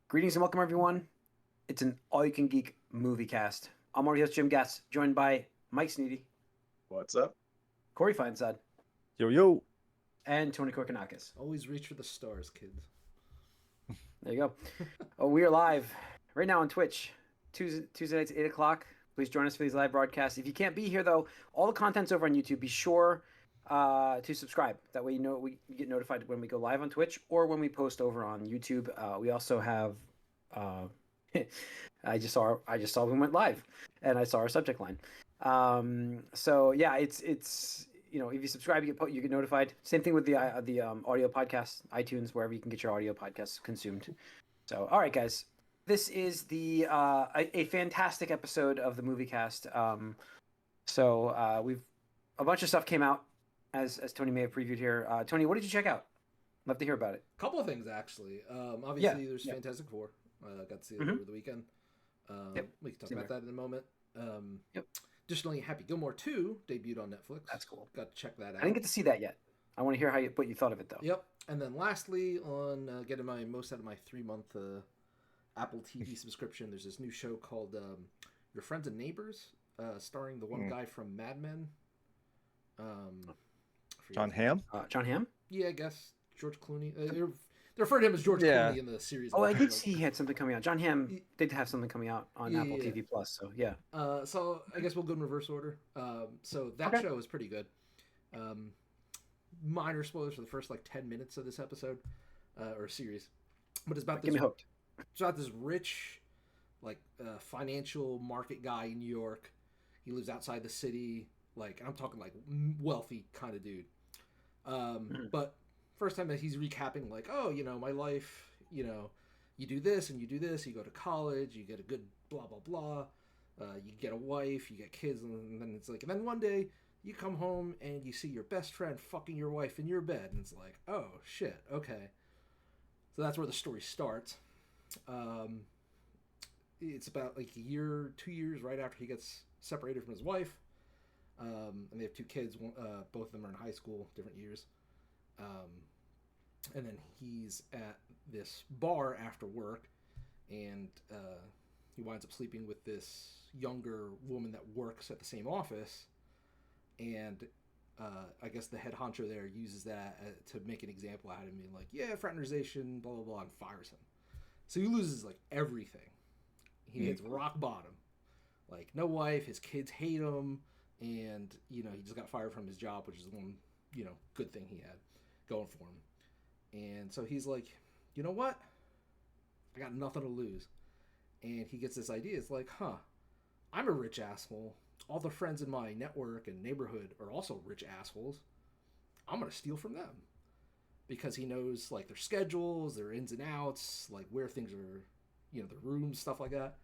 Greetings and welcome, everyone. It's an all-you-can-geek movie cast. I'm already host Jim Gass, joined by Mike Sneedy, What's up? Corey Feinsod, Yo, yo. and Tony Korkanakis. Always reach for the stars, kids. There you go. We are live right now on Twitch, Tuesday nights at 8 o'clock. Please join us for these live broadcasts. If you can't be here, though, all the content's over on YouTube. Be sure to subscribe. That way you know we get notified when we go live on Twitch or when we post over on YouTube. We also have... I just saw we went live, and I saw our subject line. So yeah, it's if you subscribe, you get notified. Same thing with the audio podcast, iTunes, wherever you can get your audio podcasts consumed. So all right, guys, this is the a fantastic episode of the Moviecast. We've a bunch of stuff came out as Tony may have previewed here. Tony, what did you check out? Love to hear about it. Couple of things actually. Obviously, there's Fantastic Four. Got to see it over the weekend. We can talk about that in a moment. Additionally, Happy Gilmore 2 debuted on Netflix. That's cool. Got to check that out. I didn't get to see that yet. I want to hear what you thought of it, though. Yep. And then lastly, on getting my most out of my 3-month Apple TV subscription, there's this new show called Your Friends and Neighbors, starring the one guy from Mad Men. John Hamm? John Hamm? Yeah, I guess. George Clooney. They refer to him as George Clooney in the series. Oh, I did see he had something coming out. John Hamm did have something coming out on Apple TV Plus, so yeah. So I guess we'll go in reverse order. So that show is pretty good. Minor spoilers for the first 10 minutes of this episode or series, but it's about Get me hooked. It's about this rich, financial market guy in New York. He lives outside the city. I'm talking wealthy kind of dude. But first time that he's recapping, my life, you do this and you do this, you go to college, you get a good blah, blah, blah, you get a wife, you get kids, and then it's and then one day you come home and you see your best friend fucking your wife in your bed, and it's oh, shit, okay. So that's where the story starts. It's about a year, 2 years right after he gets separated from his wife, and they have 2 kids, both of them are in high school, different years. And then he's at this bar after work, and he winds up sleeping with this younger woman that works at the same office, and I guess the head honcho there uses that to make an example out of him, being fraternization, blah, blah, blah, and fires him. So he loses, everything. He hits rock bottom. No wife, his kids hate him, and, he just got fired from his job, which is the one, good thing he had going for him. And so he's you know what? I got nothing to lose. And he gets this idea. It's I'm a rich asshole. All the friends in my network and neighborhood are also rich assholes. I'm going to steal from them. Because he knows, their schedules, their ins and outs, where things are, their rooms, stuff like that.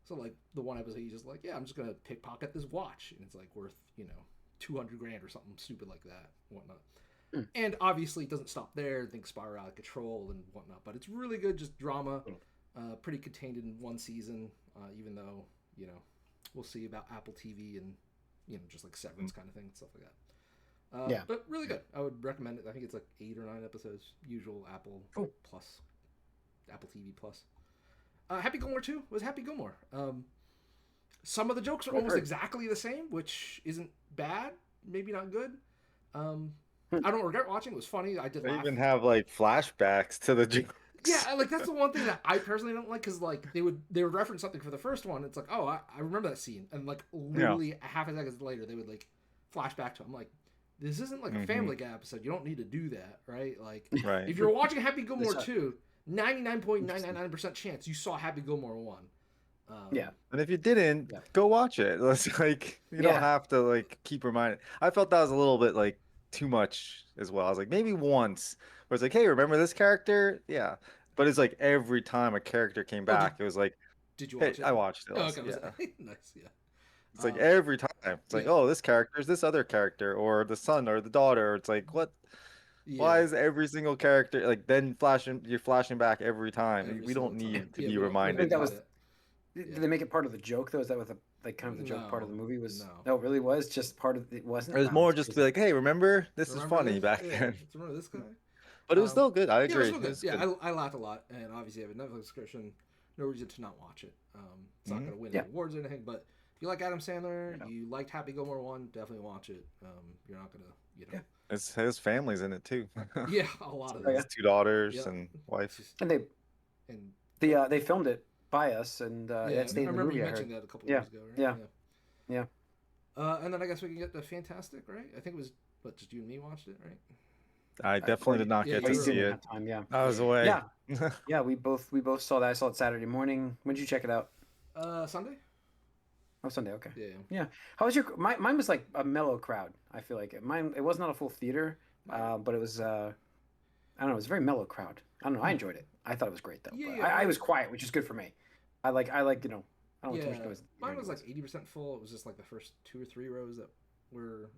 So, the one episode, he's just I'm just going to pickpocket this watch. And it's, worth, $200,000 or something stupid like that, whatnot. And obviously it doesn't stop there. Things spiral out of control and whatnot. But it's really good, just drama. Pretty contained in one season, even though, we'll see about Apple TV and, just Severance kind of thing, stuff like that. But really good. I would recommend it. I think it's 8 or 9 episodes. Usual Apple Plus. Apple TV Plus. Happy Gilmore 2 was Happy Gilmore. Some of the jokes are almost exactly the same, which isn't bad. Maybe not good. I don't regret watching. It was funny. I did laugh. They even have flashbacks to the jokes. Yeah, that's the one thing that I personally don't like, because they would reference something for the first one. It's oh, I remember that scene, and literally a half a second later they would flash back to it. I'm this isn't a Family Guy episode. You don't need to do that, right? Right. If you're watching Happy Gilmore 2, 99.999% chance you saw Happy Gilmore 1. And if you didn't, go watch it. It's you don't have to keep reminding. I felt that was a little bit too much as well. I was maybe once where it's hey, remember this character? Yeah. But it's every time a character came back, it was did you watch it? I watched it. Oh, okay, yeah. Nice, yeah. It's every time. It's oh, this character is this other character, or the son or the daughter. It's what? Yeah. Why is every single character then you're flashing back every time? We don't need to be reminded. I think that was. Did they make it part of the joke though? Is that what the kind of the joke part of the movie was? No, it really was just part of it. Wasn't. It was more just to be hey, remember this is funny back then. Remember this guy? But it was still good. I Yeah, it was agree. still good. Yeah, I laughed a lot, and obviously I have a Netflix subscription. No reason to not watch it. It's not going to win any awards or anything, but if you like Adam Sandler, you liked Happy Gilmore 1, definitely watch it. You're not going to, His family's in it too. Yeah, a lot of His them. 2 daughters and wife. And they filmed it by us, and that stayed in the movie. You mentioned that a couple years ago, right? Yeah. And then I guess we can get the Fantastic, right? I think it was just you and me watched it, right? I definitely did not get to see it. I was away. Yeah. We both saw that. I saw it Saturday morning. When did you check it out? Sunday. Oh, Sunday. Okay. Yeah. How was your? Mine was like a mellow crowd. I feel like mine. It was not a full theater, but it was. I don't know. It was a very mellow crowd. I don't know. I enjoyed it. I thought it was great though. I was quiet, which is good for me. I like I don't want too much noise. Mine was like 80% full. It was just like the first 2 or 3 rows that were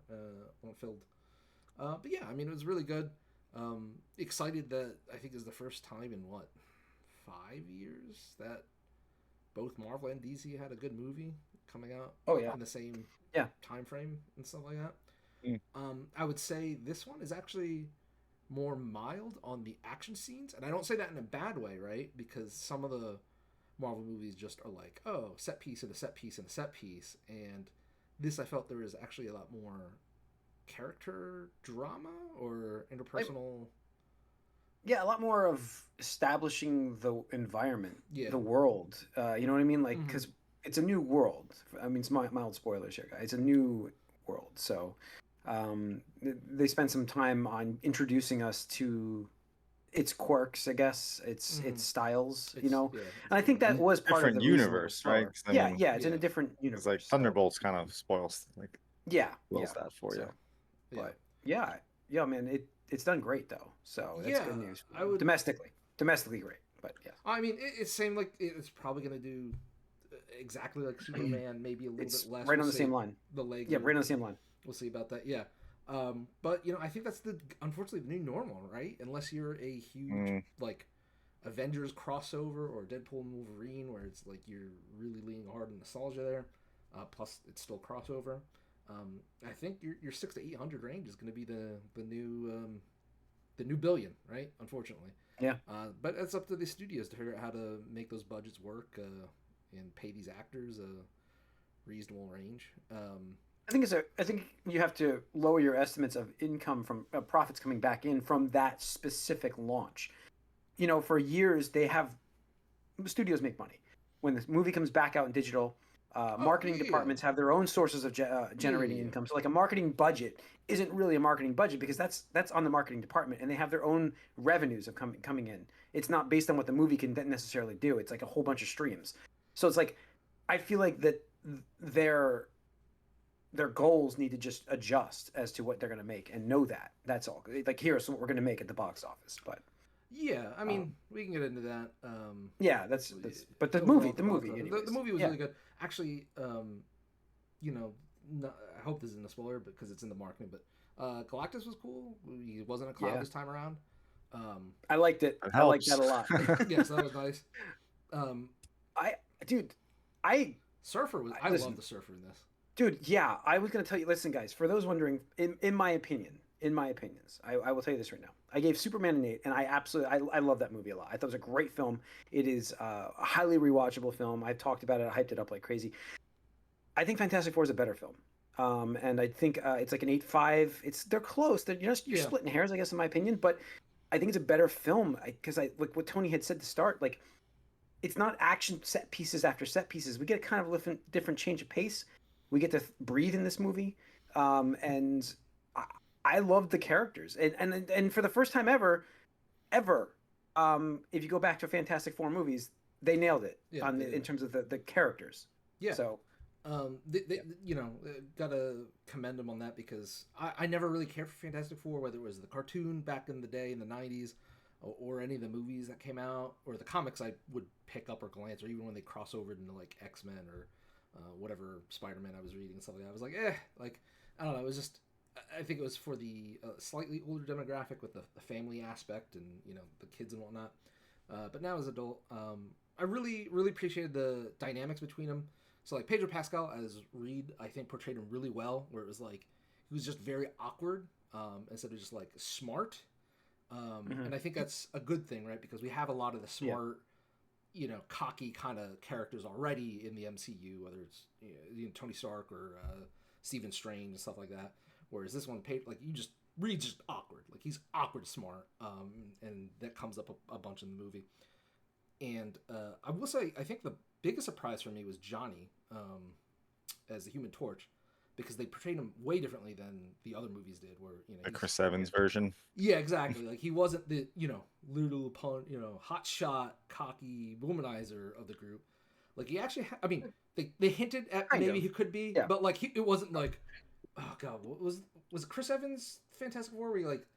filled. But yeah, I mean, it was really good. Excited that I think is the first time in 5 years that both Marvel and DC had a good movie coming out. In the same time frame and stuff like that. I would say this one is actually more mild on the action scenes, and I don't say that in a bad way, right? Because some of the Marvel movies just are like, set piece and a set piece and a set piece, and this I felt there was actually a lot more character drama or interpersonal. A lot more of establishing the environment, the world. You know what I mean? Like, because it's a new world. I mean, it's mild spoilers here, guys. It's a new world, so they spend some time on introducing us to its quirks, I guess, its styles, and I think that was part different of the universe, right? It's in a different universe. It's like Thunderbolts kind of spoils that for you. But man, it's done great though, so that's good news. Domestically great, but yeah. I mean, it seemed like it's probably going to do exactly like Superman, maybe a little bit less. Right on the same line. The leg. Yeah, right on the same line. We'll see about that. Yeah. But I think that's unfortunately the new normal, right? Unless you're a huge like Avengers crossover or Deadpool and Wolverine, where it's like you're really leaning hard on nostalgia there. Plus, it's still crossover. I think your 600 to 800 range is going to be the new billion, right? Unfortunately. Yeah. But it's up to the studios to figure out how to make those budgets work and pay these actors a reasonable range. I think you have to lower your estimates of income from profits coming back in from that specific launch. For years studios make money when the movie comes back out in digital. Marketing departments have their own sources of generating income. So like a marketing budget isn't really a marketing budget because that's on the marketing department, and they have their own revenues of coming in. It's not based on what the movie can necessarily do. It's like a whole bunch of streams. So it's like I feel like that their goals need to just adjust as to what they're going to make and know that's all. Like, here's what we're going to make at the box office, but I mean, we can get into that. That's but the movie the movie was really good. Actually, I hope this isn't a spoiler because it's in the marketing, but Galactus was cool. He wasn't a cloud this time around. I liked it. I liked that a lot. Yes, that was nice. Surfer was. I love the Surfer in this. Dude, yeah, I was gonna tell you. Listen, guys, for those wondering, in my opinions, I will tell you this right now. I gave Superman an 8, and I love that movie a lot. I thought it was a great film. It is a highly rewatchable film. I've talked about it. I hyped it up like crazy. I think Fantastic Four is a better film, and I think it's like an 8.5. They're close. You're splitting hairs, I guess, in my opinion. But I think it's a better film because like what Tony had said to start, like it's not action set pieces after set pieces. We get a kind of different change of pace. We get to breathe in this movie, and I loved the characters, and for the first time ever, if you go back to Fantastic Four movies, they nailed it in terms of the characters. Yeah. So, they gotta commend them on that because I never really cared for Fantastic Four, whether it was the cartoon back in the day in the '90s, or any of the movies that came out, or the comics I would pick up or glance, or even when they cross over into like X-Men or whatever Spider-Man I was reading and stuff like that. I was like, I don't know. It was just, I think it was for the slightly older demographic with the family aspect and the kids and whatnot. But now as an adult, I really really appreciated the dynamics between them. So like Pedro Pascal as Reed, I think portrayed him really well. Where it was like he was just very awkward instead of just like smart. And I think that's a good thing, right? Because we have a lot of the smart, cocky kind of characters already in the MCU, whether it's Tony Stark or Stephen Strange and stuff like that. Whereas this one, like Reed's just awkward. Like he's awkward smart, and that comes up a bunch in the movie. And I will say, I think the biggest surprise for me was Johnny as the Human Torch, because they portrayed him way differently than the other movies did. Where the Chris Evans version. Yeah, exactly. Like he wasn't the little hot shot, cocky womanizer of the group. Like he actually, they hinted at maybe he could be, but like it wasn't like, oh god, what was Chris Evans Fantastic Four where he like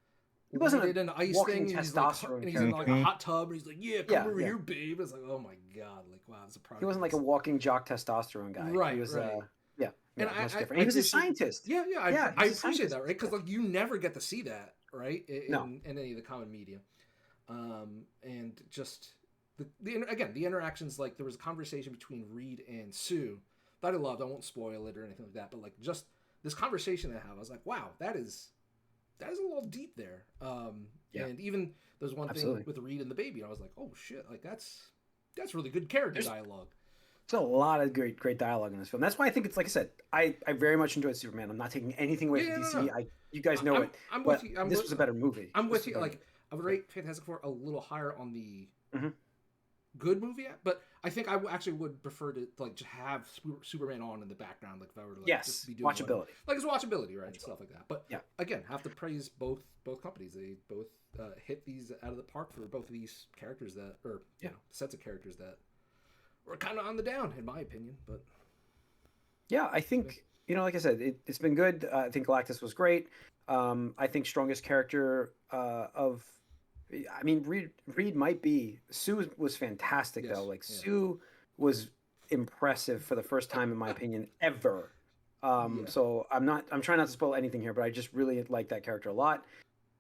he wasn't an ice thing and he's in like a hot tub and he's like, come over here, babe. It's like, oh my god, like wow, it's a product. He wasn't like a walking jock testosterone guy. Right. He was right. And he was a scientist. Yeah, I appreciate that, right? Because like you never get to see that, right? In any of the common media, and just the interactions. Like there was a conversation between Reed and Sue that I loved. I won't spoil it or anything like that, but like just this conversation they have, I was like, wow, that is a little deep there. And even there's one thing with Reed and the baby, and I was like, oh shit, like that's really good character dialogue. There's a lot of great dialogue in this film. That's why I think it's, like I said, I very much enjoyed Superman. I'm not taking anything away from DC. No. You guys know it. I'm with you. This was a better movie. I'm with you. Like I would rate Fantastic Four a little higher on the good movie, but I think I actually would prefer to like just have Superman on in the background, like if I were to just be doing watchability. Like it's watchability, right, and stuff like that. But again, have to praise both companies. They both hit these out of the park for both of these characters sets of characters that were kind of on the down, in my opinion. But yeah, I think like I said, it's been good. I think Galactus was great. I think strongest character Reed might be. Sue was fantastic though. Like Sue was impressive for the first time in my opinion ever. So I'm trying not to spoil anything here, but I just really like that character a lot.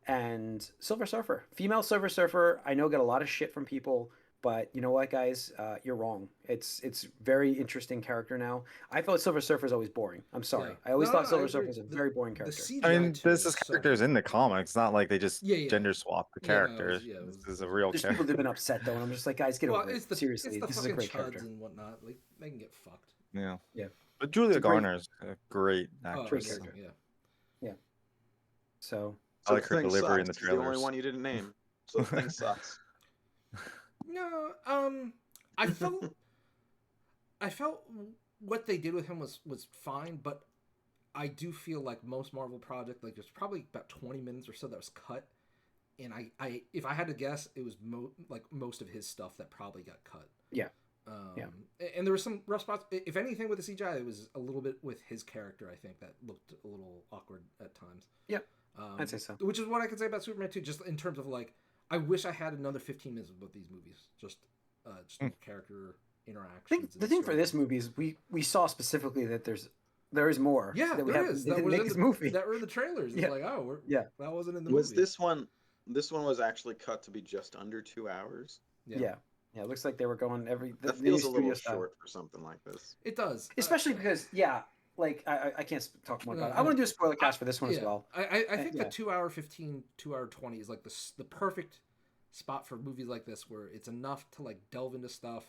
And Silver Surfer, female Silver Surfer, I know got a lot of shit from people. But you know what, guys? You're wrong. It's very interesting character now. I felt Silver Surfer is always boring. I'm sorry. I always thought Silver Surfer was a very boring character. This is characters in the comics. It's not like they just gender swap the characters. This is a real character. People have been upset though, and I'm just like, guys, get over it. Seriously, this is a great character and whatnot. Like they can get fucked. Yeah. But Julia Garner is a great actress. Yeah. So I like her delivery in the trailers. The only one you didn't name. So the thing sucks. No, I felt what they did with him was fine, but I do feel like most Marvel project, like there's probably about 20 minutes or so that was cut, and I if I had to guess, it was most of his stuff that probably got cut. Yeah. And there was some rough spots. If anything, with the CGI, it was a little bit with his character. I think that looked a little awkward at times. Yeah, I'd say so. Which is what I could say about Superman 2, just in terms of like, I wish I had another 15 minutes of both these movies. Just character interactions. I think the thing for this movie is we saw specifically that there is more. Yeah, there is. That was in the movie. That were in the trailers. It's like, that wasn't in the movie. Was this one was actually cut to be just under 2 hours? Yeah. It looks like they were going that feels a little short for something like this. It does. Especially because, like, I can't talk more about it. I want to do a spoiler cast for this one as well. I think the 2 hour 15, 2 hour 20 is like the perfect spot for movies like this, where it's enough to like delve into stuff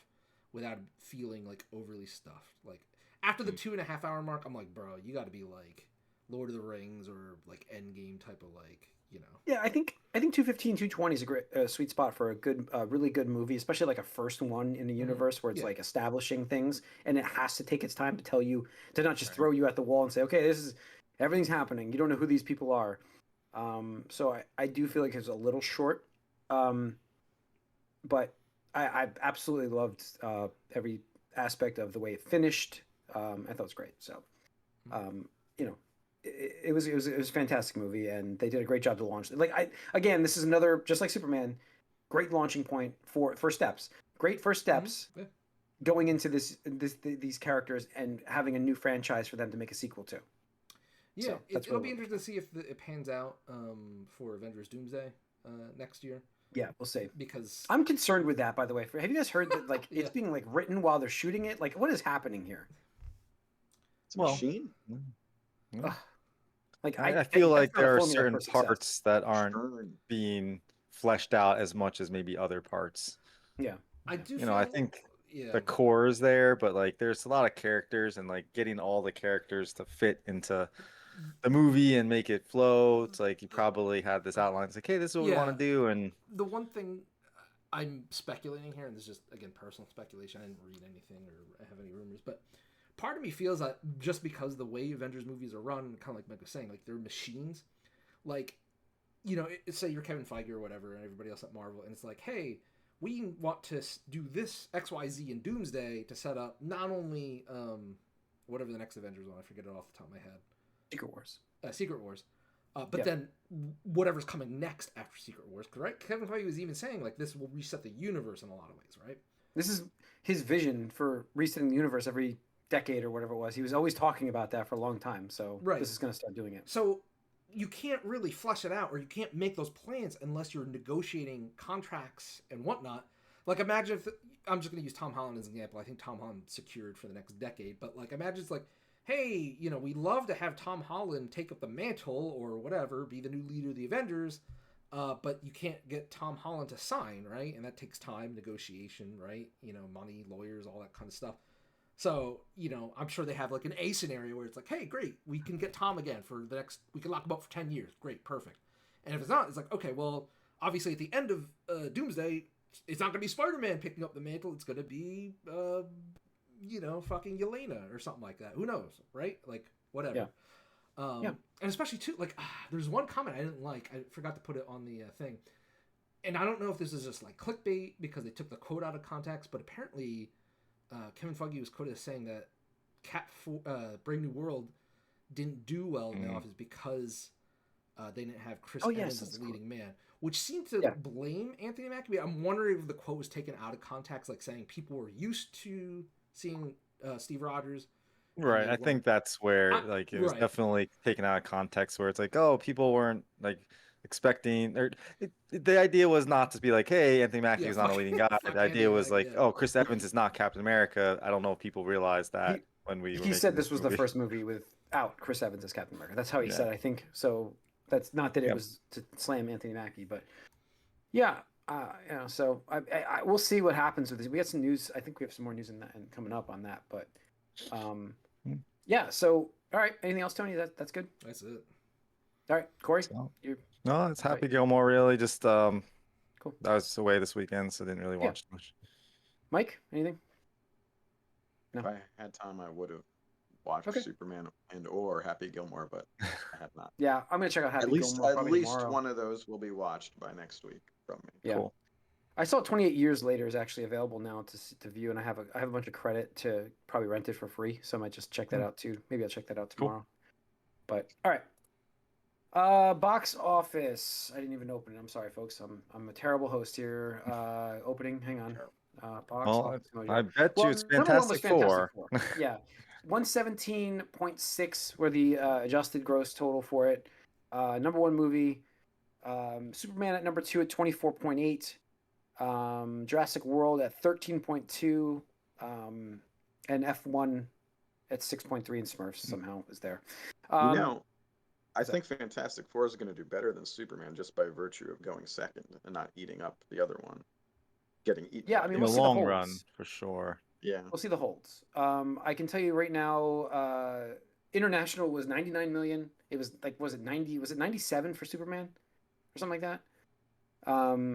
without feeling like overly stuffed. Like after the 2.5 hour mark, I'm like, bro, you got to be like Lord of the Rings or like Endgame type of like, Yeah, I think 215, 220 is a great sweet spot for a good, really good movie, especially like a first one in the universe where it's like establishing things, and it has to take its time to tell you, to not just throw you at the wall and say, okay, everything's happening. You don't know who these people are. So I do feel like it's a little short. But I absolutely loved every aspect of the way it finished. I thought it was great. So, it was a fantastic movie, and they did a great job to launch it. Like again, this is another, just like Superman, great launching point for first steps. Great first steps going into these characters and having a new franchise for them to make a sequel to. Yeah, so it'll be interesting to see if it pans out for Avengers Doomsday next year. Yeah, we'll see. Because I'm concerned with that, by the way. Have you guys heard that like it's being like written while they're shooting it? Like, what is happening here? It's a machine. Like I feel like there are certain parts that aren't being fleshed out as much as maybe other parts. Yeah. I do. You feel, know, I think yeah. the core is there, but like there's a lot of characters, and like getting all the characters to fit into the movie and make it flow. It's like you probably had this outline. It's like, hey, this is what we want to do, and the one thing I'm speculating here, and this is just again personal speculation. I didn't read anything or have any rumors, but part of me feels that just because the way Avengers movies are run, kind of like Mike was saying, like they're machines. Like, you know, say you're Kevin Feige or whatever, and everybody else at Marvel, and it's like, hey, we want to do this XYZ in Doomsday to set up not only whatever the next Avengers one, I forget it off the top of my head. Secret Wars. But then whatever's coming next after Secret Wars, right? Kevin Feige was even saying like this will reset the universe in a lot of ways, right? This is his vision for resetting the universe every decade or whatever it was. He was always talking about that for a long time. So this is going to start doing it. So you can't really flesh it out, or you can't make those plans unless you're negotiating contracts and whatnot. Like imagine if I'm just going to use Tom Holland as an example. I think Tom Holland secured for the next decade, but like imagine it's like, hey, you know, we love to have Tom Holland take up the mantle or whatever, be the new leader of the Avengers, but you can't get Tom Holland to sign, right? And that takes time, negotiation, right? You know, money, lawyers, all that kind of stuff. So, you know, I'm sure they have like an A scenario where it's like, hey, great, we can get Tom again for the next, we can lock him up for 10 years. Great, perfect. And if it's not, it's like, okay, well, obviously at the end of Doomsday, it's not going to be Spider-Man picking up the mantle. It's going to be... you know, fucking Yelena or something like that. Who knows, right? Like, whatever. And especially, too, like, there's one comment I didn't like. I forgot to put it on the thing. And I don't know if this is just, like, clickbait because they took the quote out of context, but apparently Kevin Feige was quoted as saying that Brave New World didn't do well in the office because they didn't have Chris Evans as the leading man, which seemed to blame Anthony Mackie. I'm wondering if the quote was taken out of context, like saying people were used to seeing Steve Rogers. Right. I think that's where like it was definitely taken out of context, where it's like, oh, people weren't like expecting, or the idea was not to be like, hey, Anthony Mackie is not a leading guy. The idea was like, oh, Chris Evans is not Captain America. I don't know if people realized that when we were he said this was the first movie without Chris Evans as Captain America. That's how he said, I think. So that's not that it was to slam Anthony Mackie, but yeah. You know, so I we'll see what happens with this. We got some news. I think we have some more news in that and coming up on that. But yeah. So all right. Anything else, Tony? That's good. That's it. All right, Corey. No, it's Happy Gilmore. Really, just cool. I was away this weekend, so I didn't really watch much. Mike, anything? No. If I had time, I would have watched Superman or Happy Gilmore, but I have not. Yeah, I'm gonna check out Happy Gilmore. At least one of those will be watched by next week from me. Yeah. Cool. I saw 28 Years Later is actually available now to view, and I have a bunch of credit to probably rent it for free, so I might just check that out too. Maybe I'll check that out tomorrow. Cool. But all right, box office. I didn't even open it. I'm sorry, folks. I'm a terrible host here. Opening. Hang on. Box office. I bet you it's Fantastic Four. Yeah, 117.6 were the adjusted gross total for it. Number one movie. Superman at number 2 at 24.8. Jurassic World at 13.2, and F1 at 6.3, and Smurfs somehow is there. I think Fantastic Four is going to do better than Superman just by virtue of going second and not eating up the other one, getting eaten. Yeah, I mean, we'll in the long run for sure. Yeah, we'll see the holds. I can tell you right now, international was 99 million. It was like, was it 90? Was it 97 for Superman or something like that?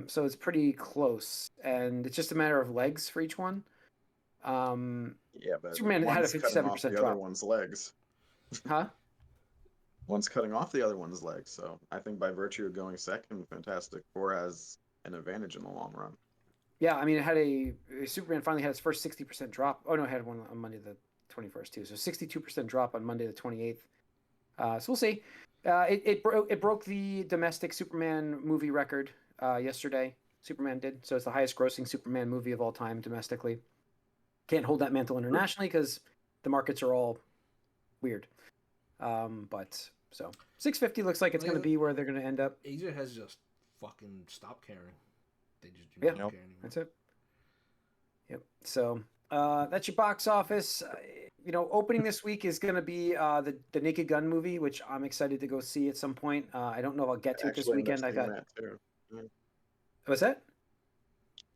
So it's pretty close, and it's just a matter of legs for each one. Yeah, but Superman had a 57% drop. The other one's legs. Huh? One's cutting off the other one's legs, so I think by virtue of going second, Fantastic Four has an advantage in the long run. Yeah, I mean, it had Superman finally had its first 60% drop. Oh no, it had one on Monday the 21st too. So 62% drop on Monday the 28th. So we'll see. It broke the domestic Superman movie record yesterday. Superman did. So it's the highest grossing Superman movie of all time domestically. Can't hold that mantle internationally because the markets are all weird. But so 650 looks like it's going to be where they're going to end up. Asia has just fucking stopped caring. They just do not care anymore. That's it. Yep. So that's your box office. Opening this week is going to be the Naked Gun movie, which I'm excited to go see at some point. I don't know if I'll get to it this weekend. I got. What's that?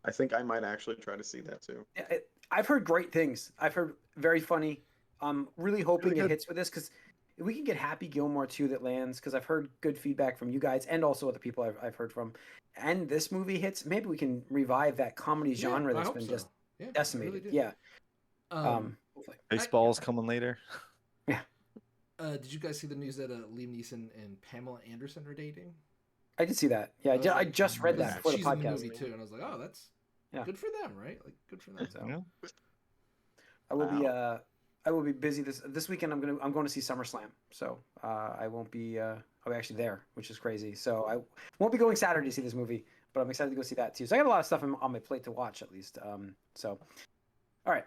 I think I might actually try to see that too. I've heard great things. I've heard very funny. I'm really hoping Really it good. hits with this because if we can get Happy Gilmore too that lands, because I've heard good feedback from you guys and also other people I've heard from, and this movie hits, maybe we can revive that comedy genre I that's hope been so. just Yeah, I decimated. really do. Yeah. Hopefully. Baseball's coming later. Yeah. Did you guys see the news that Liam Neeson and Pamela Anderson are dating? I did see that. Yeah, I just read that before the she's podcast. in the movie too, and I was like, oh, that's good for them, right? Like, good for them. So, Yeah. I will be busy this weekend. I'm going to see SummerSlam, so I won't be. I'll be actually there, which is crazy. So I won't be going Saturday to see this movie, but I'm excited to go see that too. So I got a lot of stuff on my plate to watch at least. So, all right.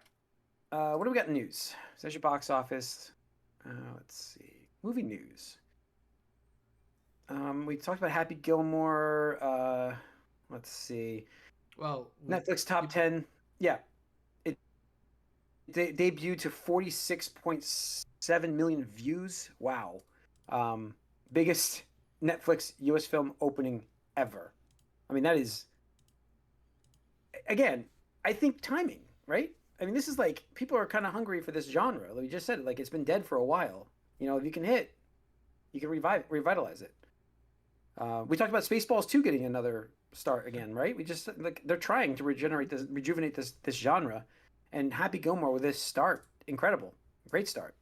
What do we got in news? So that's your box office. Let's see. Movie news. We talked about Happy Gilmore. Let's see. Well, Netflix top 10. Yeah. It debuted to 46.7 million views. Wow. Biggest Netflix US film opening ever. I mean, that is, again, I think timing, right? I mean, this is like, people are kind of hungry for this genre. Like we just said, like it's been dead for a while. You know, if you can hit, you can revitalize it. We talked about Spaceballs 2 getting another start again, right? We just like they're trying to rejuvenate this genre, and Happy Gilmore with this start, incredible, great start.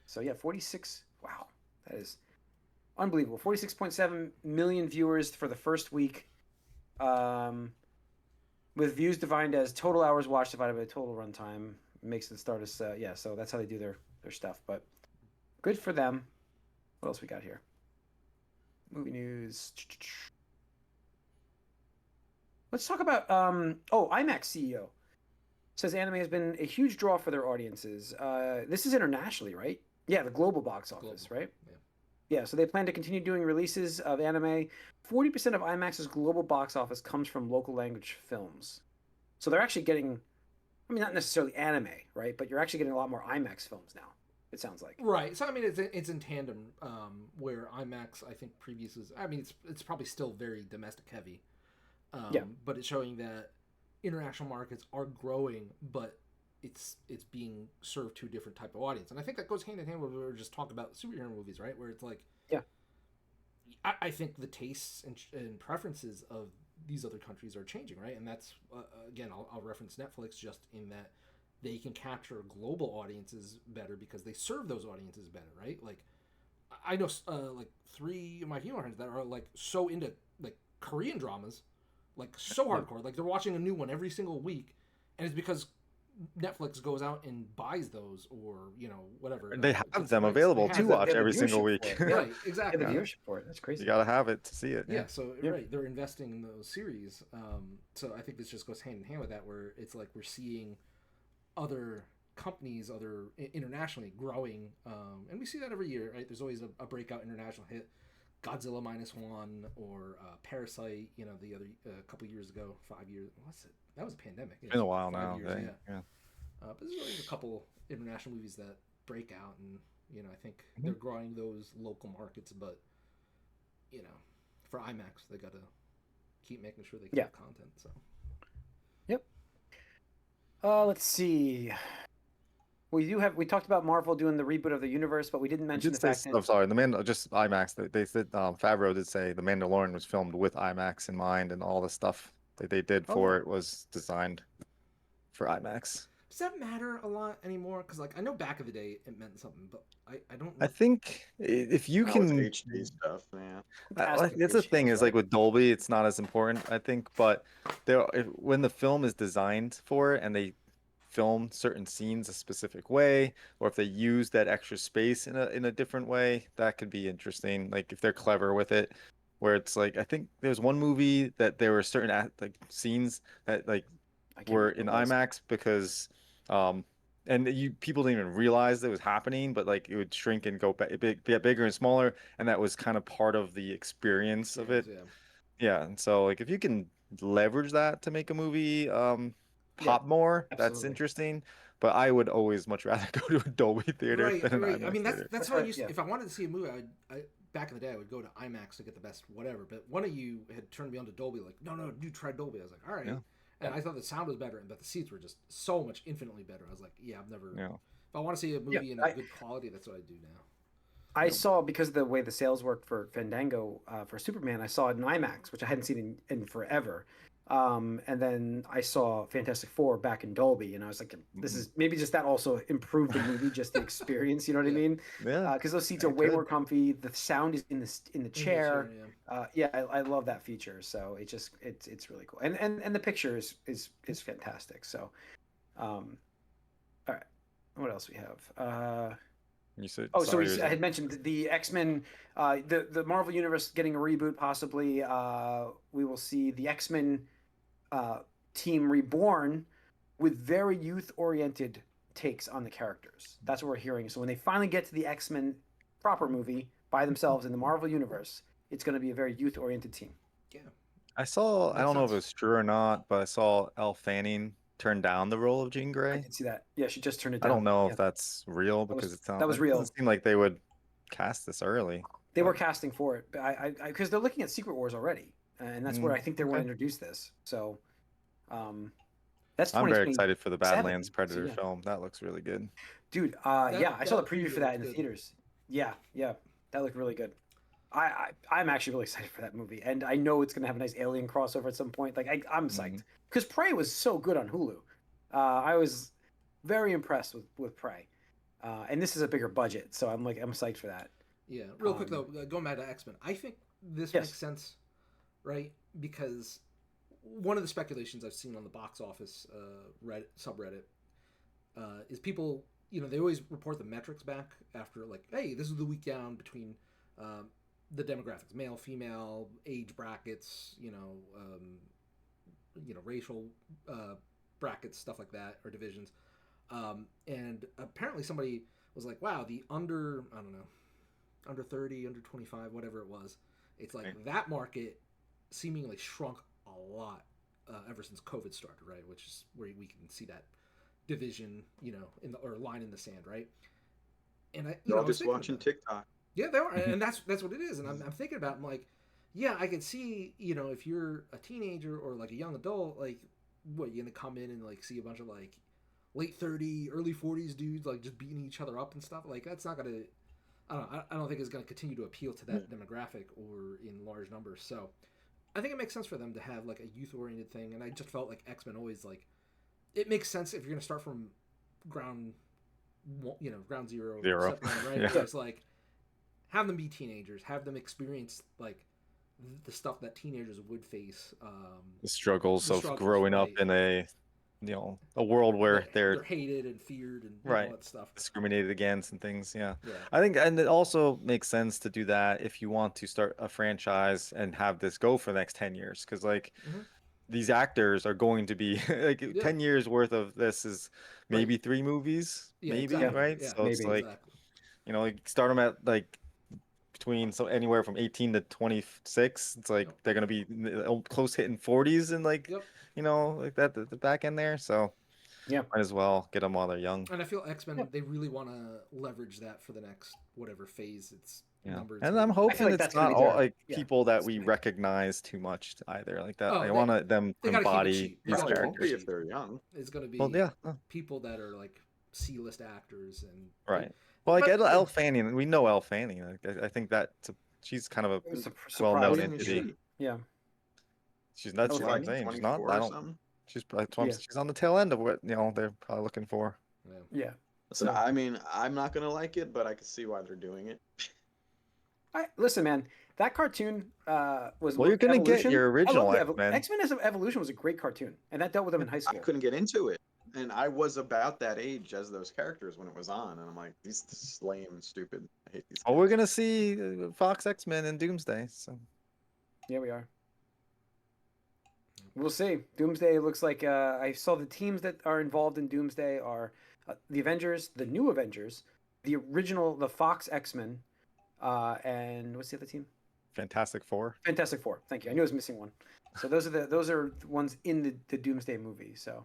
So yeah, 46. Wow, that is unbelievable. 46.7 million viewers for the first week, with views defined as total hours watched divided by total runtime. Makes it start as yeah. So that's how they do their stuff. But good for them. What else we got here? Movie news. Let's talk about IMAX CEO says anime has been a huge draw for their audiences. This is internationally, right? Yeah, the global box office, right? Yeah, so they plan to continue doing releases of anime. 40% of IMAX's global box office comes from local language films. So they're actually getting, I mean, not necessarily anime, right? But you're actually getting a lot more IMAX films now, it sounds like. Right. So, I mean, it's in tandem, where IMAX, I think, previous is, I mean, it's probably still very domestic heavy. But it's showing that international markets are growing, but it's being served to a different type of audience. And I think that goes hand in hand with what we were just talking about superhero movies, right? Where it's like, yeah, I think the tastes and preferences of these other countries are changing, right? And that's, again, I'll reference Netflix just in that they can capture global audiences better because they serve those audiences better, right? Like, I know like 3 of my female friends that are like so into like Korean dramas, like so hardcore, like they're watching a new one every single week, and it's because Netflix goes out and buys those, or whatever. They have them available to watch every single week. Right, exactly. The viewership for it. That's crazy. You gotta have it to see it. Yeah. So right, they're investing in those series. So I think this just goes hand in hand with that, where it's like we're seeing other companies, internationally growing, and we see that every year, right? There's always a breakout international hit. Godzilla -1 or Parasite, the other couple years ago, 5 years. What's it? That was a pandemic. It's been a while now. Years, yeah. But there's always a couple international movies that break out, and I think they're growing those local markets. But for IMAX, they gotta keep making sure they get content. So. Yep. Let's see. We talked about Marvel doing the reboot of the universe, but we didn't mention the fact that... I'm sorry, just IMAX. They said Favreau did say the Mandalorian was filmed with IMAX in mind, and all the stuff that they did for it was designed for IMAX. Does that matter a lot anymore? Because I know back in the day it meant something, but I don't know. I think if you can HD stuff, man. That's the thing is like with Dolby, it's not as important, I think. But when the film is designed for it and they film certain scenes a specific way, or if they use that extra space in a different way, that could be interesting. Like if they're clever with it, where it's like I think there's one movie that there were certain scenes that were in IMAX because and people didn't even realize it was happening, but it would shrink and get bigger and smaller, and that was kind of part of the experience of it. Yeah, and so if you can leverage that to make a movie pop more, that's interesting. But I would always much rather go to a Dolby theater than an IMAX I mean, that's how I used. Yeah. If I wanted to see a movie, back in the day, I would go to IMAX to get the best whatever. But one of you had turned me on to Dolby, like, no, you try Dolby. I was like, all right. Yeah. And I thought the sound was better, but the seats were just so much infinitely better. I was like, yeah, I've never. Yeah. If I want to see a movie in a good quality, that's what I do now. I saw, because of the way the sales worked for Fandango for Superman, I saw it in IMAX, which I hadn't seen in forever. And then I saw Fantastic Four back in Dolby, and I was like, this is maybe just that also improved the movie, just the experience. You know what I mean? Yeah. Because those seats are way more comfy. The sound is in the chair. Yeah. I love that feature. So it's really cool, and the picture is fantastic. So, all right, what else we have? You said, I had mentioned the X-Men, the Marvel Universe getting a reboot possibly. We will see the X-Men team reborn with very youth-oriented takes on the characters. That's what we're hearing. So when they finally get to the X-Men proper movie by themselves in the Marvel Universe, it's going to be a very youth-oriented team. Yeah. I don't know if it's true or not, but I saw Elle Fanning turn down the role of Jean Grey. I did see that. Yeah, she just turned it down. I don't know if that's real, because it was real. doesn't seem like they would cast this early. They were casting for it, but because they're looking at Secret Wars already, and that's where I think they want to introduce this. So, that's. I'm very excited for the Badlands Predator film. That looks really good, dude. I saw the preview for that in the theaters. Yeah, that looked really good. I'm actually really excited for that movie, and I know it's gonna have a nice alien crossover at some point. Like I'm psyched because Prey was so good on Hulu. I was very impressed with Prey, and this is a bigger budget, so I'm psyched for that. Yeah, real quick though, going back to X-Men, I think this makes sense, right? Because one of the speculations I've seen on the box office subreddit is people, they always report the metrics back after, like, hey, this is the week down between the demographics, male, female, age brackets, racial brackets, stuff like that, or divisions. And apparently somebody was like, wow, the under 30, under 25, whatever it was, it's like that market seemingly shrunk a lot ever since COVID started, right? Which is where we can see that division, or line in the sand, right? And They're all just watching TikTok. Yeah, they are, and that's what it is. And I'm thinking about, I'm like, yeah, I can see, if you're a teenager or like a young adult, like, what, you're gonna come in and like see a bunch of like late 30, early 40s dudes like just beating each other up and stuff. Like, that's not gonna, I don't think it's gonna continue to appeal to that demographic or in large numbers. So I think it makes sense for them to have like a youth-oriented thing. And I just felt like X-Men always, like, it makes sense if you're gonna start from ground zero, right? Yeah. So it's like, have them be teenagers, have them experience like the stuff that teenagers would face, the struggles of growing up in a world where they're hated and feared and all that stuff, discriminated against and things. I think, and it also makes sense to do that if you want to start a franchise and have this go for the next 10 years, because like these actors are going to be like 10 years worth of this is maybe 3 movies, right? So maybe. It's like, like start them at like between anywhere from 18 to 26. It's like they're gonna be close hitting 40s and like like that the back end there. So might as well get them while they're young. And I feel X-Men they really want to leverage that for the next whatever phase it's numbered. And I'm hoping it's not all like people that we recognize too much either, like that. I want them to embody these characters if they're young. It's gonna be people that are like C-list actors and Well, like Elle Fanning, we know Elle Fanning. Like, I think that she's kind of a well-known entity. Yeah, she's not. She's not saying she's not. I don't. She's she's on the tail end of what they're probably looking for. Yeah. So I mean, I'm not gonna like it, but I can see why they're doing it. Listen, man. That cartoon was. Well, you're gonna get your original X-Men. X-Men Evolution was a great cartoon, and that dealt with them in high school. I couldn't get into it. And I was about that age as those characters when it was on, and I'm like, this is lame and stupid. I hate these. Oh, we're gonna see Fox X-Men and Doomsday. So, yeah, we are. We'll see. Doomsday looks like I saw the teams that are involved in Doomsday are the Avengers, the new Avengers, the original, the Fox X-Men, and what's the other team? Fantastic Four. Fantastic Four. Thank you. I knew I was missing one. So those are the ones in the Doomsday movie. So.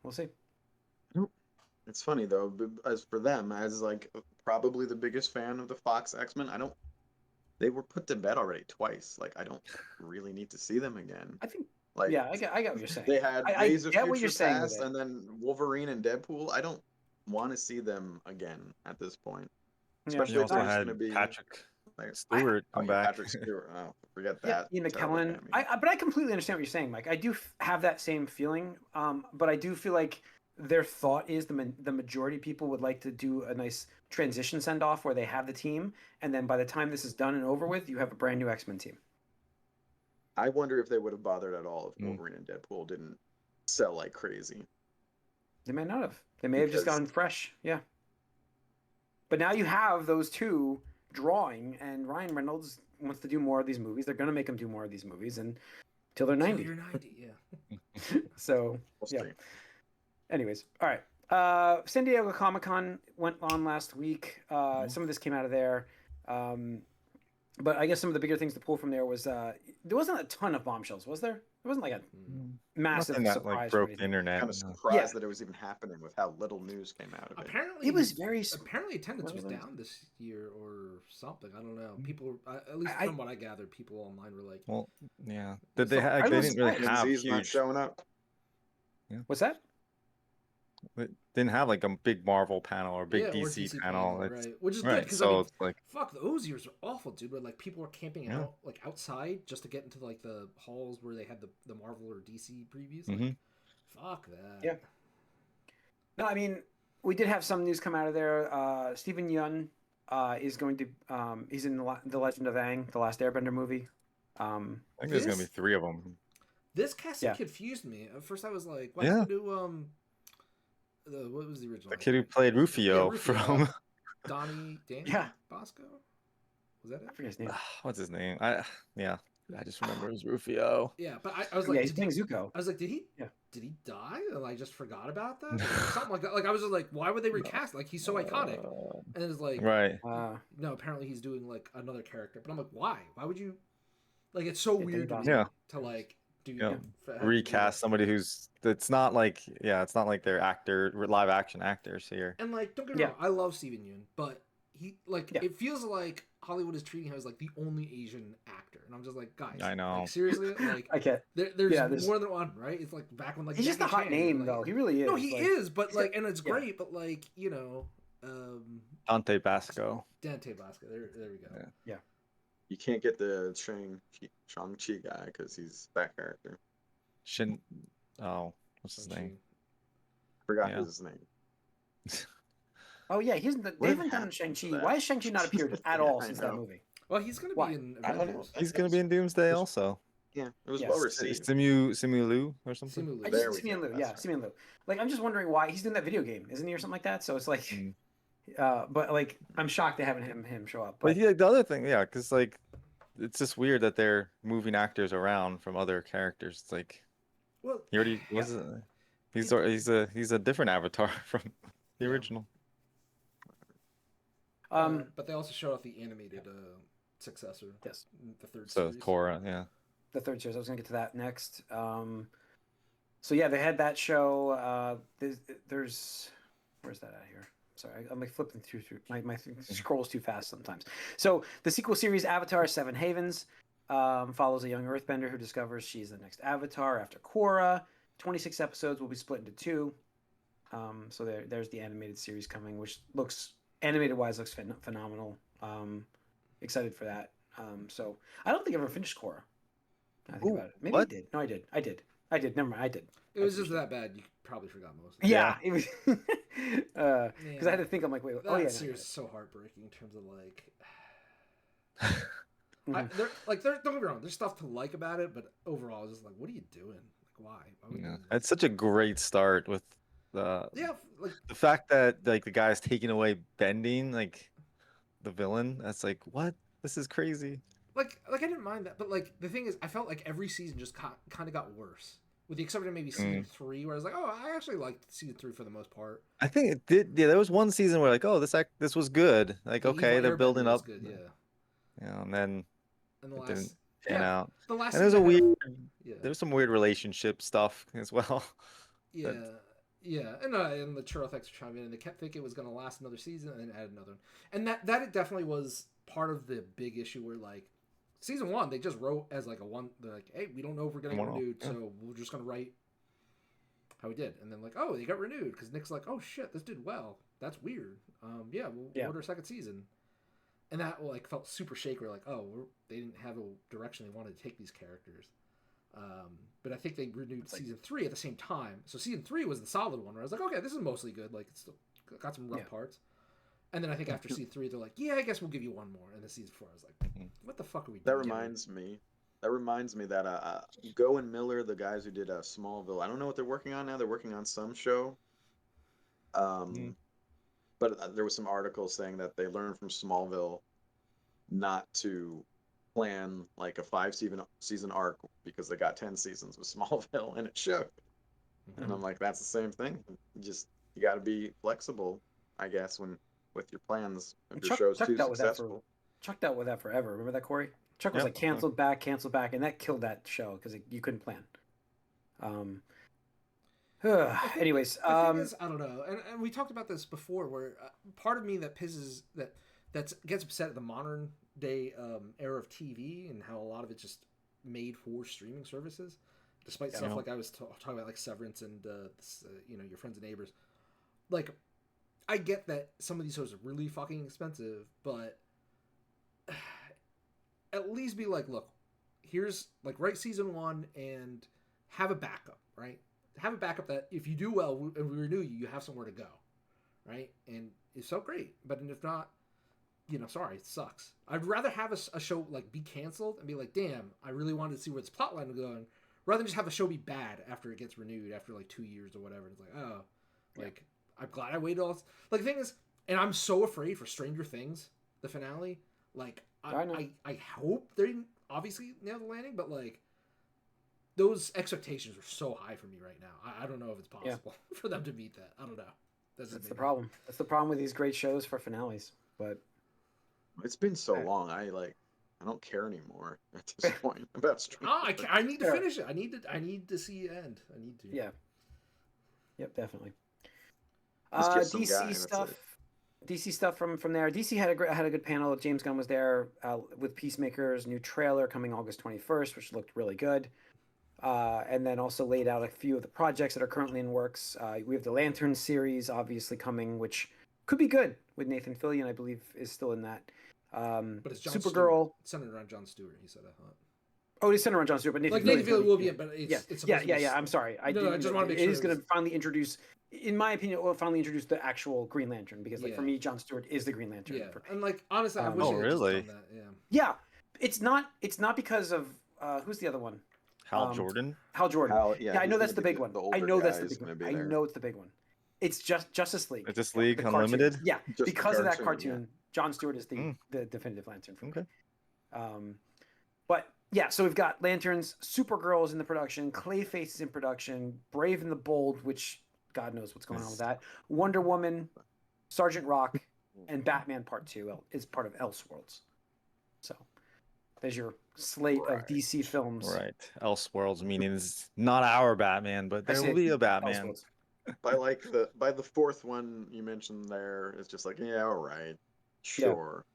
We'll see. It's funny though, as for them, as like probably the biggest fan of the Fox X-Men, I don't they were put to bed already twice. Like, I don't really need to see them again. I think. Like, Yeah, I get what you're saying. they had I Days of get what Future you're saying with Past it. and then Wolverine and Deadpool. I don't want to see them again at this point. Especially You if also there's had going to be Patrick like, Stewart oh come yeah, back. Patrick Stewart. Oh, forget Yeah, that. Ian Terrible McKellen. cameo. But I completely understand what you're saying, Mike. I do have that same feeling. But I do feel like their thought is the majority of people would like to do a nice transition send off where they have the team, and then by the time this is done and over with, you have a brand new X-Men team. I wonder if they would have bothered at all if Wolverine and Deadpool didn't sell like crazy. They may not have. They may have just gone fresh. Yeah. But now you have those two drawing, and Ryan Reynolds wants to do more of these movies. They're going to make him do more of these movies until they're 90. You're 90, yeah. So, We'll yeah. see. Anyways, all right. San Diego Comic-Con went on last week. Some of this came out of there. But I guess some of the bigger things to pull from there was there wasn't a ton of bombshells, was there? There wasn't like a massive Nothing that surprise. like or broke the anything. internet. Kind of surprised that it was even happening with how little news came out of it. Apparently, It was very. Apparently, attendance was What was it? down this year or something. I don't know. People, at least from what I gathered, people online were like, Well, yeah. Did So they? I They was didn't really surprised. have Z's not huge. showing up. What's that? They didn't have like a big Marvel panel or big yeah, or DC panel. right? Which is good Right. because So I mean, it's like fuck, those years are awful, dude. Where like people were camping Yeah. out like outside just to get into like the halls where they had the Marvel or DC previews. Like, Mhm. fuck that. Yeah. No, I mean, we did have some news come out of there. Stephen Yeun is going to he's in the Legend of Aang, the Last Airbender movie. I think there's gonna be This- 3 of them. This casting Yeah. confused me. At first, I was like, "What's Yeah. the new what was the original? The kid who played Rufio Rufio. from Danny Yeah. Bosco? Was that it? I forget his name. what's his name? I just remember it was Rufio. Yeah, but I was Yeah, like, he's playing Zuko. I was like, did he? Yeah. Did he die? And I just forgot about that, or something like that. Like I was just like, why would they recast? Like he's so iconic. And it's like, Right. no, apparently he's doing like another character. But I'm like, why? Why would you? Like it's so Yeah, weird to, Danny me Yeah. to like do Yeah. have- Recast somebody who's it's not like they're live action actors here. And like, don't get me wrong, I love Steven Yeun, but he like it feels like Hollywood is treating him as like the only Asian actor, and I'm just like, guys, I know. like, seriously, like I get. there's more than one, right? It's like back when like He's just a Jackie hot Chan, name, like, though. He really is. No, he like, is, but he's like, got- and it's yeah. great, but like Dante Basco. Dante Bosco. There we go. Yeah. You can't get the Shang-Chi guy because he's that character. What's his name? Forgot Yeah. his name. Oh yeah, they haven't done happened Shang-Chi. to that? Why has Shang-Chi not appeared at all I since that know. movie? Well, he's gonna Why? be in I don't know. Avengers. He's gonna be in Doomsday also. Yeah, it was Yes. well It's received. Simu Liu or something. Simu Liu. I There just we Simeon go, Liu, that's yeah, right. Simeon Liu. Like I'm just wondering why he's doing that video game, isn't he, or something like that? So it's like, Mm. but like I'm shocked they haven't him show up. But But yeah, the other thing, yeah, because like it's just weird that they're moving actors around from other characters. It's like Well, he already was. He's a different avatar from the Yeah. original. but they also showed off the animated successor. Yes. The third So series. Korra, yeah. the third series, I was gonna get to that next. So yeah, they had that show. There's where's that out here? Sorry, I'm like flipping through my thing scrolls too fast sometimes. So the sequel series Avatar: Seven Havens follows a young Earthbender who discovers she's the next Avatar after Korra. 26 episodes will be split into 2. So there's the animated series coming, which looks animated wise looks phenomenal. Excited for that. So I don't think I ever finished Korra. I think Ooh, about it. Maybe what? I did. No, I did. Never mind. I did. It was just that bad. You probably forgot most. Of it. Yeah, it was because I had to think. I'm like, wait. That Oh yeah. series is so heartbreaking in terms of like. Mhm. Don't get me wrong. There's stuff to like about it, but overall, it's just like, what are you doing? Like, why? Why would Yeah. you- It's such a great start with Yeah, like the fact that like the guy's taking away bending, like the villain. That's like, what? This is crazy. I didn't mind that, but like the thing is, I felt like every season just kind of got worse, with the exception of maybe season 3, where I was like, oh, I actually liked season 3 for the most part. I think it did. Yeah, there was one season where like, oh, this was good. Like, The okay, Evil they're Airbender building was up. Good, yeah. Yeah, and then And the it last, didn't pan yeah, out. the last And there's a season had weird. yeah, There's some weird relationship stuff as well. yeah, yeah, and the Churro effects were chiming in, and they kept thinking it was going to last another season, and then add another one, and that it definitely was part of the big issue where like season 1 they just wrote as like a one. They're like, hey, we don't know if we're getting renewed, so we're just gonna write how we did. And then like, oh, they got renewed because Nick's like, oh shit, this did well. That's weird. We'll order a second season. And that like felt super shaky. Like, oh, they didn't have a direction they wanted to take these characters. But I think they renewed season 3 at the same time. So season 3 was the solid one where I was like, okay, this is mostly good. Like, it's still got some rough parts. And then I think after season 3, they're like, yeah, I guess we'll give you one more. And then season 4, I was like, what the fuck are we doing? That reminds me that Go and Miller, the guys who did Smallville, I don't know what they're working on now. They're working on some show. But there was some articles saying that they learned from Smallville not to plan like a 5-season arc because they got 10 seasons with Smallville and it showed. And I'm like, that's the same thing. You got to be flexible, I guess, with your plans. If your show's too successful. Chuck dealt with that forever. Remember that, Corey? Chuck was like canceled back, and that killed that show because you couldn't plan. Anyways, the thing is, I don't know, and we talked about this before, where part of me that pisses that gets upset at the modern day era of TV and how a lot of it's just made for streaming services, despite stuff like I was talking about, like Severance and Your Friends and Neighbors. Like, I get that some of these shows are really fucking expensive, but at least be like, look, here's like write season 1 and have a backup, right? Have a backup that if you do well and we renew you, you have somewhere to go, right? And if so, great. But if not, sorry, it sucks. I'd rather have a show like be canceled and be like, damn, I really wanted to see where this plotline was going, rather than just have a show be bad after it gets renewed after like 2 years or whatever. It's like, oh, like I'm glad I waited all this. Like the thing is, and I'm so afraid for Stranger Things, the finale. Like I hope they didn't obviously nail the landing, but like those expectations are so high for me right now. I don't know if it's possible for them to meet that. I don't know. That's the problem. That's the problem with these great shows for finales. But it's been so long. I don't care anymore at this point about Stranger Things. I need to finish it. I need to see it end. I need to. Yeah. Yep, definitely. DC stuff from there. DC had a good panel. James Gunn was there with Peacemaker's new trailer coming August 21st, which looked really good. And then also laid out a few of the projects that are currently in works. We have the Lantern series obviously coming, which could be good with Nathan Fillion, I believe, is still in that. But it's Supergirl. It's centered around Jon Stewart, he said, I thought. Oh, it's centered around Jon Stewart, but Nathan Fillion will be in, but it's yeah. I'm sorry. I just want to make sure. It is going to finally introduce, in my opinion, it will finally introduce the actual Green Lantern, because for me, Jon Stewart is the Green Lantern. Yeah, and like honestly, I wish they had just done that. Yeah, it's not because of who's the other one? Hal Jordan. Hal Jordan. I know that's the big one. I know that's the big one. I know it's the big one. It's just Justice League. Justice League Unlimited. Yeah, because of that cartoon, Jon Stewart is the definitive Lantern for me. But yeah, so we've got Lanterns, Supergirl's in the production, Clayface is in production, Brave and the Bold, which God knows what's going on with that, Wonder Woman, Sergeant Rock, and Batman Part 2 is part of Elseworlds. So there's your slate of DC films. Right. Elseworlds meaning it's not our Batman, but there will be a Batman. By the fourth one you mentioned there, it's just like, yeah, all right, sure.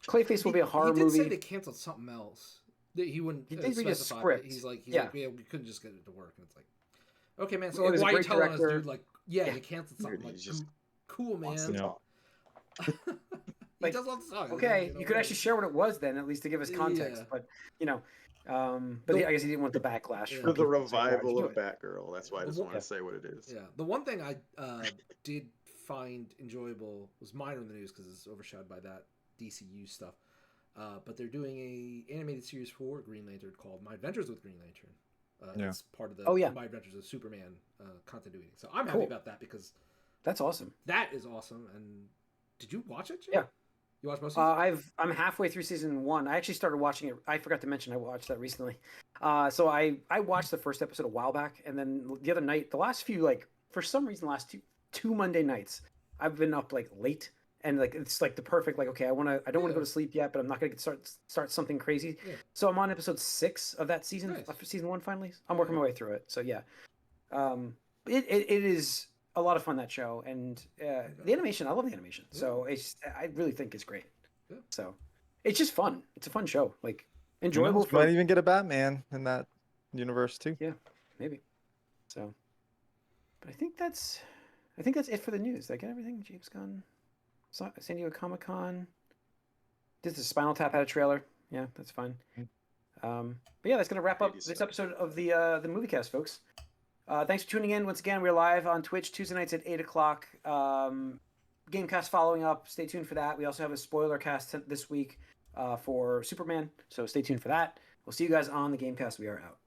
Yeah. Clayface will be a horror movie. He did say they canceled something else. He wouldn't specify. Script. He's like, we couldn't just get it to work. And it's like, okay, man. So like, why are you telling us, dude? Like, you canceled something. Like, just cool, man. He does love the song. Okay, you could actually share what it was then, at least to give us context. But I guess he didn't want the backlash. For the revival of Batgirl. That's why I just want to say what it is. Yeah, the one thing I did find enjoyable was minor in the news because it's overshadowed by that DCU stuff. But they're doing a animated series for Green Lantern called My Adventures with Green Lantern. It's part of the My Adventures with Superman continuity. So I'm happy about that because that's awesome. That is awesome. And did you watch it, Jay? Yeah. You watched most of it? I'm halfway through season 1. I actually started watching it. I forgot to mention I watched that recently. So I watched the first episode a while back, and then the other night, the last few, like, for some reason, the last two Monday nights, I've been up like late. And like it's like the perfect like, okay, I don't want to go to sleep yet, but I'm not gonna start something crazy. Yeah. So I'm on episode 6 of that season, after season 1 finally. I'm working my way through it. So yeah, it is a lot of fun, that show, and the animation. I love the animation. So I really think it's great. Yeah. So It's just fun. It's a fun show. Like Who enjoyable knows? for Might even get a Batman in that universe too. yeah, maybe. So, but I think that's it for the news. Did I get everything? James Gunn, San Diego Comic-Con. This is Spinal Tap had a trailer. Yeah, that's fine. But yeah, that's gonna wrap up this episode of the Moviecast, folks. Thanks for tuning in. Once again, we're live on Twitch Tuesday nights at 8 o'clock. Gamecast following up. Stay tuned for that. We also have a spoiler cast this week for Superman, so stay tuned for that. We'll see you guys on the Gamecast. We are out.